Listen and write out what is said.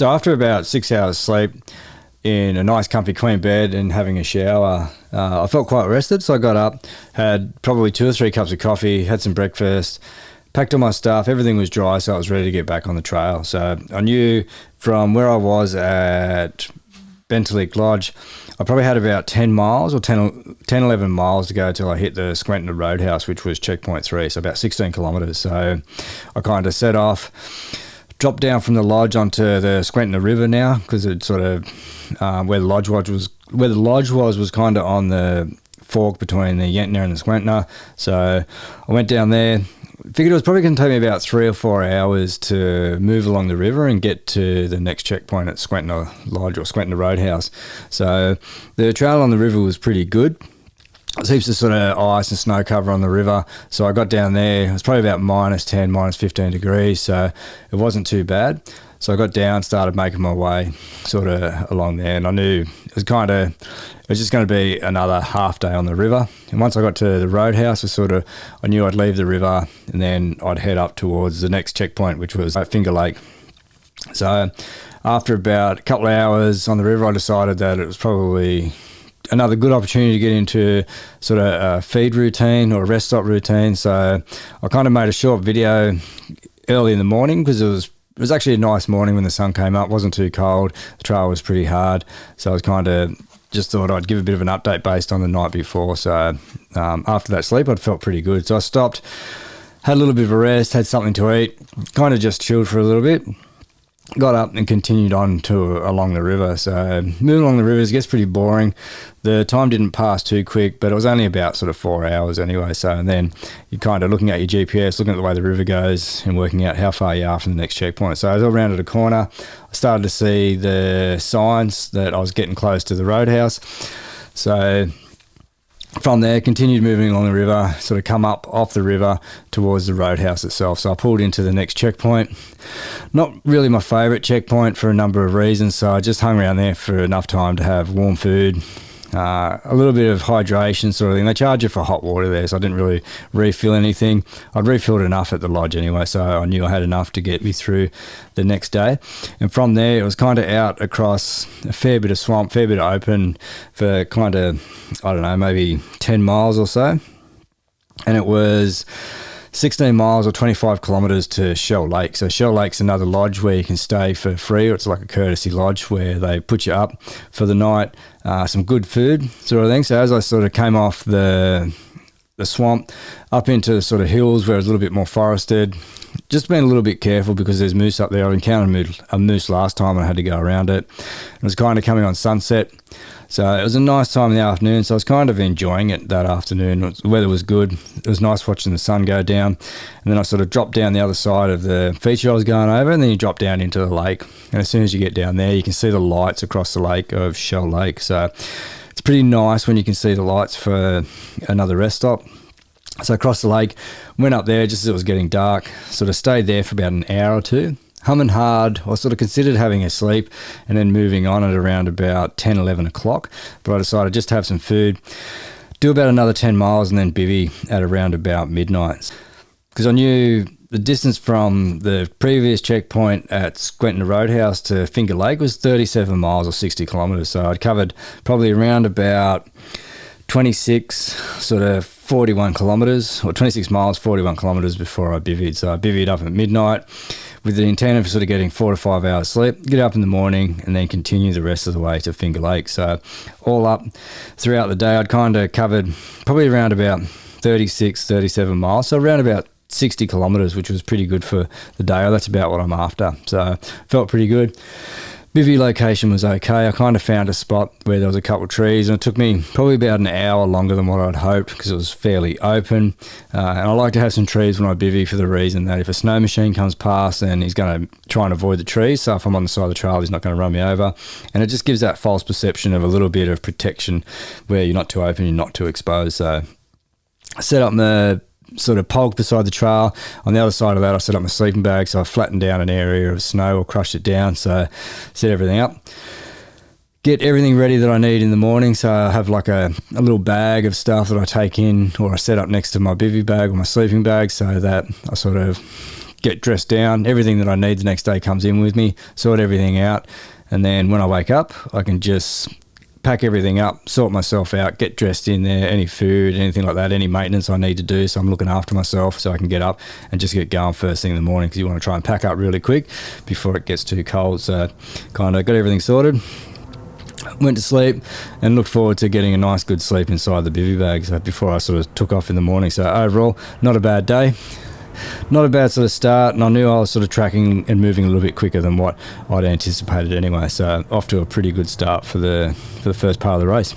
So after about 6 hours sleep in a nice comfy queen bed and having a shower, I felt quite rested. So I got up, had probably 2 or 3 cups of coffee, had some breakfast, packed all my stuff. Everything was dry, so I was ready to get back on the trail. So I knew from where I was at Bentalik Lodge, I probably had about 10 miles or 10, 11 miles to go till I hit the Squentina Roadhouse, which was checkpoint 3, so about 16 kilometres. So I kind of set off, dropped down from the lodge onto the Squentina River now, because it's sort of where the lodge was kind of on the fork between the Yentna and the Squentina. So I went down there. Figured it was probably going to take me about 3 or 4 hours to move along the river and get to the next checkpoint at Squentina Lodge or Squentina Roadhouse. So the trail on the river was pretty good. There's heaps of sort of ice and snow cover on the river. So I got down there. It was probably about -10, -15 degrees. So it wasn't too bad. So I got down, started making my way sort of along there, and I knew it was just going to be another half day on the river. And once I got to the Roadhouse, I knew I'd leave the river and then I'd head up towards the next checkpoint, which was at Finger Lake. So after about a couple of hours on the river, I decided that it was probably another good opportunity to get into sort of a feed routine or a rest stop routine. So I kind of made a short video early in the morning because it was actually a nice morning when the sun came up. It wasn't too cold. The trail was pretty hard. So I was kind of just thought I'd give a bit of an update based on the night before. So after that sleep, I'd felt pretty good. So I stopped, had a little bit of a rest, had something to eat, kind of just chilled for a little bit. Got up and continued on along the river. So moving along the rivers gets pretty boring. The time didn't pass too quick, but it was only about sort of 4 hours anyway. So and then you're kind of looking at your GPS, looking at the way the river goes and working out how far you are from the next checkpoint. So as I rounded a corner, I started to see the signs that I was getting close to the Roadhouse. So from there, continued moving along the river, sort of come up off the river towards the Roadhouse itself. So I pulled into the next checkpoint. Not really my favourite checkpoint for a number of reasons. So I just hung around there for enough time to have warm food, a little bit of hydration sort of thing. They charge you for hot water there, so I didn't really refill anything. I'd refilled enough at the lodge anyway, so I knew I had enough to get me through the next day. And from there, it was kind of out across a fair bit of swamp, fair bit of open for kind of, I don't know, maybe 10 miles or so. And it was 16 miles or 25 kilometres to Shell Lake. So Shell Lake's another lodge where you can stay for free, or it's like a courtesy lodge where they put you up for the night, some good food sort of thing. So as I sort of came off the swamp up into the sort of hills where it's a little bit more forested, just being a little bit careful because there's moose up there. I encountered a moose last time and I had to go around it. It was kind of coming on sunset. So it was a nice time in the afternoon, so I was kind of enjoying it that afternoon. The weather was good. It was nice watching the sun go down. And then I sort of dropped down the other side of the feature I was going over, and then you drop down into the lake. And as soon as you get down there, you can see the lights across the lake of Shell Lake. So it's pretty nice when you can see the lights for another rest stop. So across the lake, went up there just as it was getting dark, sort of stayed there for about an hour or two. Humming hard. I sort of considered having a sleep and then moving on at around about 10, 11 o'clock. But I decided just to have some food, do about another 10 miles and then bivvy at around about midnight. Because I knew the distance from the previous checkpoint at Squentina Roadhouse to Finger Lake was 37 miles or 60 kilometres. So I'd covered probably around about 26, sort of 41 kilometres, or 26 miles, 41 kilometres before I bivvied. So I bivvied up at midnight with the intent of sort of getting 4 to 5 hours sleep, get up in the morning and then continue the rest of the way to Finger Lake. So all up throughout the day, I'd kind of covered probably around about 36, 37 miles. So around about 60 kilometres, which was pretty good for the day. That's about what I'm after. So felt pretty good. Bivvy location was okay. I kind of found a spot where there was a couple of trees, and it took me probably about an hour longer than what I'd hoped because it was fairly open. And I like to have some trees when I bivvy for the reason that if a snow machine comes past, then he's going to try and avoid the trees. So if I'm on the side of the trail, he's not going to run me over. And it just gives that false perception of a little bit of protection where you're not too open, you're not too exposed. So I set up the sort of pog beside the trail. On the other side of that, I set up my sleeping bag, so I flattened down an area of snow or crushed it down, so set everything up. Get everything ready that I need in the morning, so I have like a little bag of stuff that I take in, or I set up next to my bivvy bag or my sleeping bag, so that I sort of get dressed down. Everything that I need the next day comes in with me, sort everything out. And then when I wake up, I can just pack everything up, sort myself out, get dressed in there, any food, anything like that, any maintenance I need to do. So I'm looking after myself so I can get up and just get going first thing in the morning, because you want to try and pack up really quick before it gets too cold. So kind of got everything sorted. Went to sleep and looked forward to getting a nice good sleep inside the bivvy bag before I sort of took off in the morning. So overall, not a bad day. Not a bad sort of start, and I knew I was sort of tracking and moving a little bit quicker than what I'd anticipated anyway. So off to a pretty good start for the first part of the race.